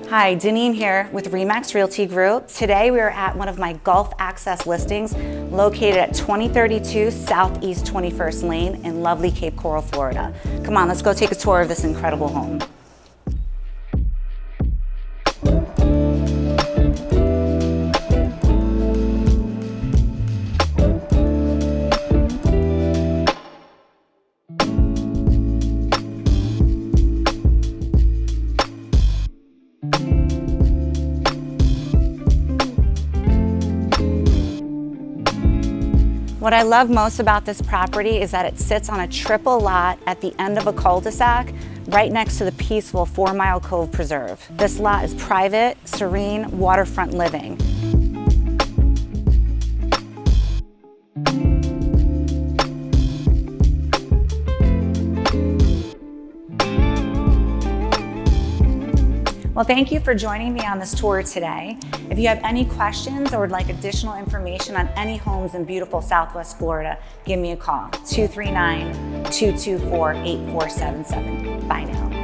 Hi, Danene here with Remax Realty Group. Today we are at one of my Gulf access listings located at 2032 Southeast 21st Lane in lovely Cape Coral, Florida. Come on, let's go take a tour of this incredible home. What I love most about this property is that it sits on a triple lot at the end of a cul-de-sac right next to the peaceful 4 Mile Cove Preserve. This lot is private, serene, waterfront living. Well, thank you for joining me on this tour today. If you have any questions or would like additional information on any homes in beautiful Southwest Florida, give me a call, 239-224-8477. Bye now.